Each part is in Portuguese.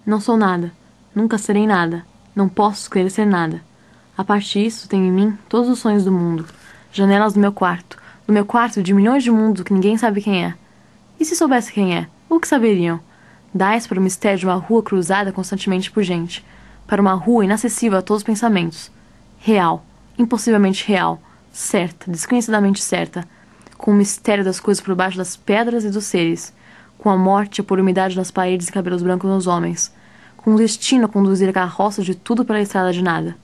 Não sou nada. Nunca serei nada. Não posso querer ser nada. A parte disso, tenho em mim todos os sonhos do mundo. Janelas do meu quarto. Do meu quarto de milhões de mundos que ninguém sabe quem é. E se soubesse quem é, o que saberiam? Dais para o mistério de uma rua cruzada constantemente por gente. Para uma rua inacessível a todos os pensamentos. Real. Impossivelmente real. Certa. Desconhecidamente certa. Com o mistério das coisas por baixo das pedras e dos seres. Com a morte por umidade nas paredes e cabelos brancos nos homens. Com o destino a conduzir a carroça de tudo pela estrada de nada.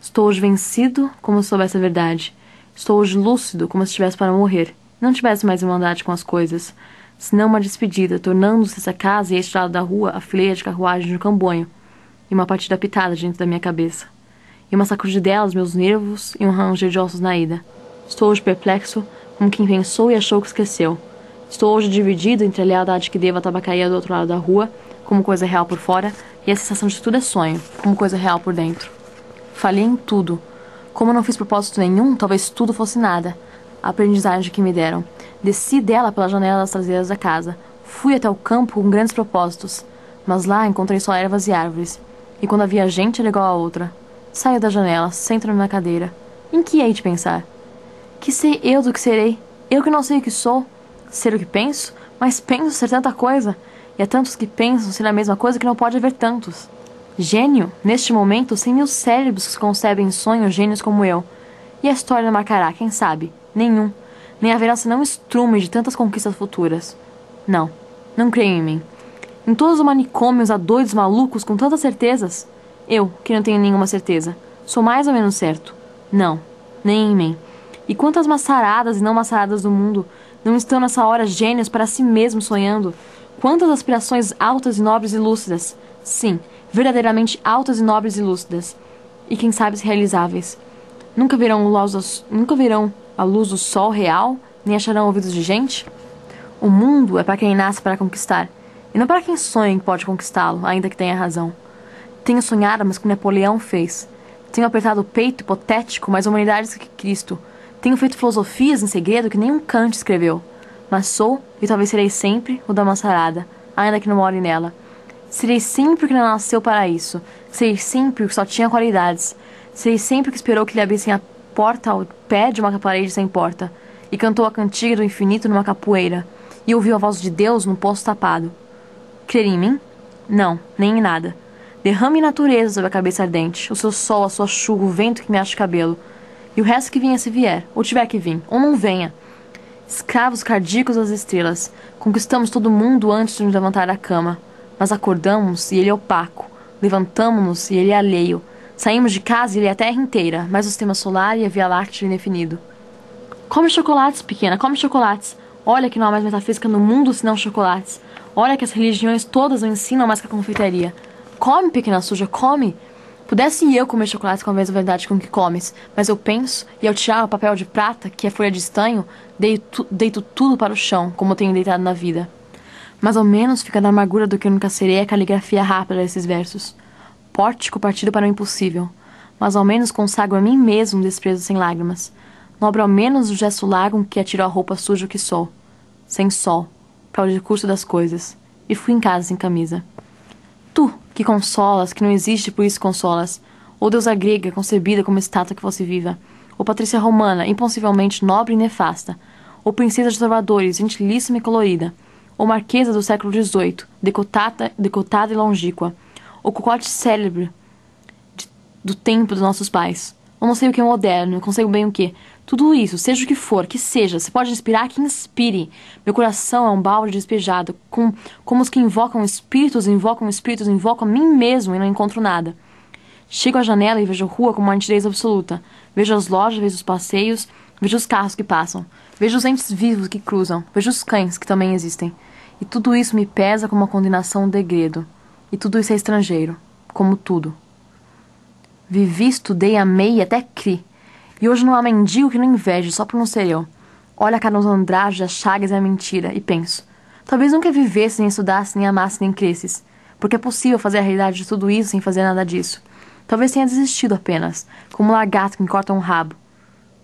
Estou hoje vencido como se soubesse a verdade. Estou hoje lúcido como se estivesse para morrer. Não tivesse mais irmandade com as coisas. Senão uma despedida, tornando-se essa casa e este lado da rua a fileira de carruagem de um camboinho. E uma partida pitada dentro da minha cabeça. E uma sacudidela aos meus nervos e um ranger de ossos na ida. Estou hoje perplexo como quem pensou e achou que esqueceu. Estou hoje dividido entre a lealdade que devo à tabacaria do outro lado da rua, como coisa real por fora, e a sensação de que tudo é sonho, como coisa real por dentro. Falhei em tudo. Como não fiz propósito nenhum, talvez tudo fosse nada. A aprendizagem que me deram. Desci dela pela janela das traseiras da casa. Fui até o campo com grandes propósitos. Mas lá encontrei só ervas e árvores. E quando havia gente era igual a outra. Saio da janela, sento-me na cadeira. Em que hei de pensar? Que sei eu do que serei? Eu que não sei o que sou? Ser o que penso? Mas penso ser tanta coisa. E há tantos que pensam ser a mesma coisa que não pode haver tantos. Gênio, neste momento, 100.000 cérebros que concebem em sonhos gênios como eu. E a história marcará, quem sabe? Nenhum. Nem haverá senão estrume de tantas conquistas futuras. Não, não creio em mim. Em todos os manicômios há doidos malucos com tantas certezas. Eu, que não tenho nenhuma certeza, sou mais ou menos certo. Não, nem em mim. E quantas maçaradas e não maçaradas do mundo não estão nessa hora gênios para si mesmos sonhando? Quantas aspirações altas e nobres e lúcidas. Sim, verdadeiramente altas e nobres e lúcidas. E quem sabe realizáveis. Nunca verão a luz do sol real, nem acharão ouvidos de gente? O mundo é para quem nasce para conquistar, e não para quem sonha que pode conquistá-lo, ainda que tenha razão. Tenho sonhado, mas como Napoleão fez. Tenho apertado o peito hipotético, mais humanidades que Cristo. Tenho feito filosofias em segredo que nenhum Kant escreveu. Mas sou, e talvez serei sempre, o da maçarada, ainda que não more nela. Serei sempre o que não nasceu para isso. Serei sempre o que só tinha qualidades. Serei sempre o que esperou que lhe abrissem a porta ao pé de uma parede sem porta, e cantou a cantiga do infinito numa capoeira, e ouviu a voz de Deus num poço tapado. Crer em mim? Não, nem em nada. Derrame natureza sobre a cabeça ardente, o seu sol, a sua chuva, o vento que me acha o cabelo, e o resto que vinha se vier, ou tiver que vir, ou não venha. Escravos cardíacos das estrelas, conquistamos todo mundo antes de nos levantar da cama, mas acordamos e ele é opaco, levantamo-nos e ele é alheio. Saímos de casa e ele é a terra inteira, mas o sistema solar e a Via Láctea indefinido. Come chocolates, pequena, come chocolates. Olha que não há mais metafísica no mundo senão chocolates. Olha que as religiões todas não ensinam mais que a confeitaria. Come, pequena suja, come. Pudesse eu comer chocolates com a mesma verdade com que comes, mas eu penso, e ao tirar o papel de prata, que é folha de estanho, deito tudo para o chão, como eu tenho deitado na vida. Mas ao menos fica da amargura do que eu nunca serei a caligrafia rápida desses versos. Pórtico partido para o impossível, mas ao menos consagro a mim mesmo um desprezo sem lágrimas. Nobre ao menos o gesto largo que atiro a roupa suja que sou, sem sol, para o discurso das coisas, e fui em casa sem camisa. Tu, que consolas, que não existe por isso consolas, ou deusa grega concebida como estátua que fosse viva, ou patrícia romana, impossivelmente nobre e nefasta, ou princesa de trovadores, gentilíssima e colorida, ou marquesa do século XVIII, decotada e longínqua, ou cocote célebre do tempo dos nossos pais. Eu não sei o que é moderno, não consigo bem o que. Tudo isso, seja o que for, que seja, se pode inspirar, que inspire. Meu coração é um balde despejado, como os que invocam espíritos, invocam a mim mesmo e não encontro nada. Chego à janela e vejo a rua com uma nitidez absoluta. Vejo as lojas, vejo os passeios, vejo os carros que passam. Vejo os entes vivos que cruzam, vejo os cães que também existem. E tudo isso me pesa como uma condenação um degredo. E tudo isso é estrangeiro, como tudo. Vivi, estudei, amei e até criei. E hoje não há mendigo que não inveje, só por não ser eu. Olho a cara dos andrajos, as chagas e a mentira, e penso. Talvez nunca vivesse, nem estudasse, nem amasse, nem cresces. Porque é possível fazer a realidade de tudo isso sem fazer nada disso. Talvez tenha desistido apenas, como um lagarto que encorta um rabo.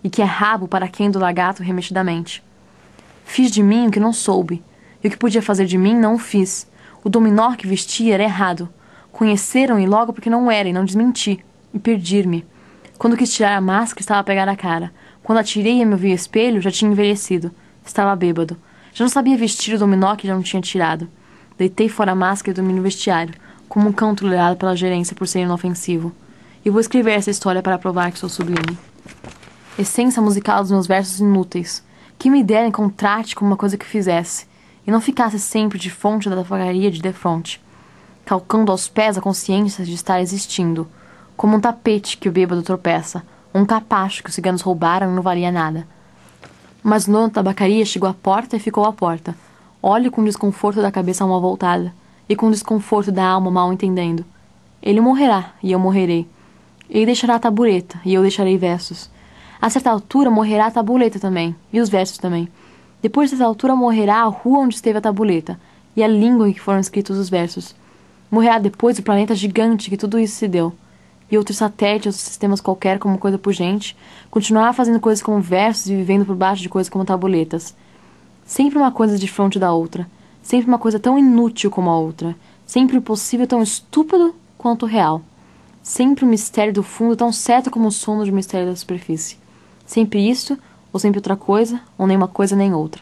E que é rabo para quem do lagarto remexidamente. Fiz de mim o que não soube. E o que podia fazer de mim, não o fiz. O dominó que vestia era errado. Conheceram-me logo porque não era e não desmenti. E perdi-me. Quando quis tirar a máscara, estava a pegar a cara. Quando a tirei e me vi no espelho, já tinha envelhecido. Estava bêbado. Já não sabia vestir o dominó que já não tinha tirado. Deitei fora a máscara e dormi no vestiário, como um cão tolerado pela gerência por ser inofensivo. E vou escrever essa história para provar que sou sublime. Essência musical dos meus versos inúteis. Que me dera encontrar-te como uma coisa que fizesse, e não ficasse sempre de fronte da vagaria de defronte, calcando aos pés a consciência de estar existindo, como um tapete que o bêbado tropeça, ou um capacho que os ciganos roubaram e não valia nada. Mas o dono da tabacaria chegou à porta e ficou à porta. Olho com desconforto da cabeça mal voltada, e com desconforto da alma mal entendendo. Ele morrerá, e eu morrerei. Ele deixará a tabuleta, e eu deixarei versos. A certa altura morrerá a tabuleta também, e os versos também. Depois dessa altura morrerá a rua onde esteve a tabuleta, e a língua em que foram escritos os versos. Morrerá depois o planeta gigante que tudo isso se deu. E outros satélites, outros sistemas qualquer como coisa pungente, continuará fazendo coisas como versos e vivendo por baixo de coisas como tabuletas. Sempre uma coisa de fronte da outra. Sempre uma coisa tão inútil como a outra. Sempre o possível tão estúpido quanto o real. Sempre o mistério do fundo tão certo como o sono de mistério da superfície. Sempre isto, ou sempre outra coisa, ou nem uma coisa nem outra.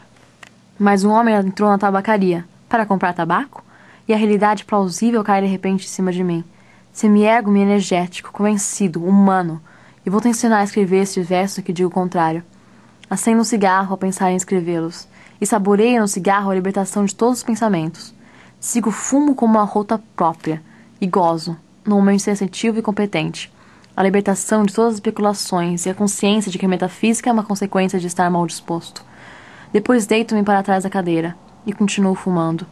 Mas um homem entrou na tabacaria para comprar tabaco, e a realidade plausível cai de repente em cima de mim. Semi-ergo-me energético, convencido, humano, e vou tensionar a escrever este verso que digo o contrário. Acendo um cigarro ao pensar em escrevê-los, e saboreio no cigarro a libertação de todos os pensamentos. Sigo o fumo como uma rota própria, e gozo, num momento sensitivo e competente, a libertação de todas as especulações e a consciência de que a metafísica é uma consequência de estar mal disposto. Depois deito-me para trás da cadeira, e continuo fumando.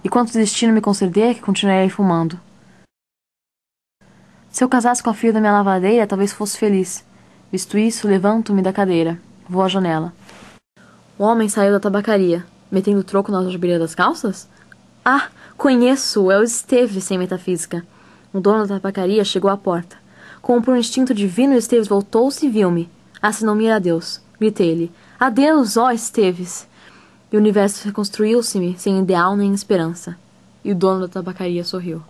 E quanto o destino me conceder, que continuarei fumando. Se eu casasse com a filha da minha lavadeira, talvez fosse feliz. Visto isso, levanto-me da cadeira. Vou à janela. O homem saiu da tabacaria, metendo o troco na algibeira das calças? Ah, conheço-o, é o Esteves sem metafísica. O dono da tabacaria chegou à porta. Como por um instinto divino, Esteves voltou-se e viu-me. Assinou-me adeus. Gritei-lhe. Adeus, ó Esteves! E o universo reconstruiu-se-me sem ideal nem esperança. E o dono da tabacaria sorriu.